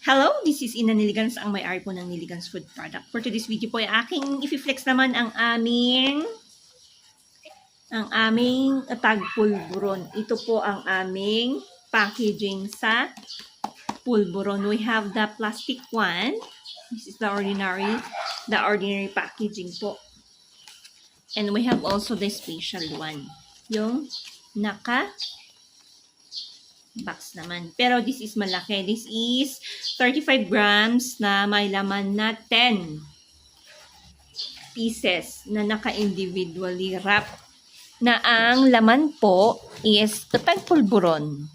Hello, this is Ina Niligans, ang may-ari po ng Niligans Food Product. For today's video po ay aking i-flex naman ang aming tag pulburon. Ito po ang aming packaging sa pulburon. We have the plastic one. This is the ordinary packaging po. And we have also the special one. Yung box naman. Pero this is malaki. This is 35 grams na may laman na 10 pieces na naka-individually wrap. Na ang laman po is tag pulburon.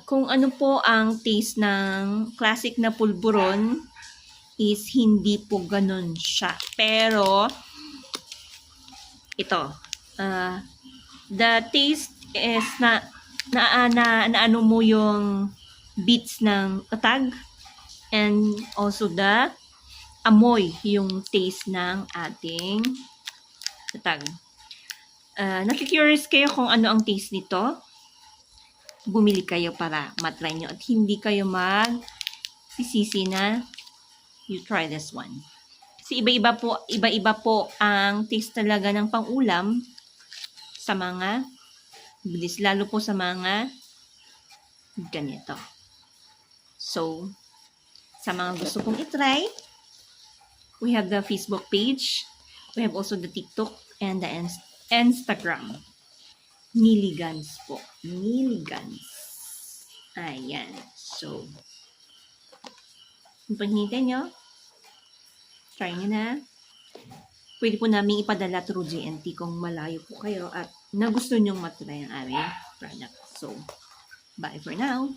Kung ano po ang taste ng classic na pulburon is hindi po ganun siya. Pero ito, the taste is na ano mo yung bits ng tag and also the amoy yung taste ng ating tag. Nakikurious kayo kung ano ang taste nito? Bumili kayo para matry nyo at hindi kayo magsisisi na you try this one. Kasi iba-iba po ang taste talaga ng pang-ulam sa mga bilis, lalo po sa mga ganito. So, sa mga gusto kong itry, we have the Facebook page, we have also the TikTok and the Instagram. Niligans po. Niligans. Ayan. So, kung pahinintay nyo, try nyo na. Pwede po namin ipadala through GNT kung malayo po kayo at na gusto nyong matry ang aming product. So, bye for now.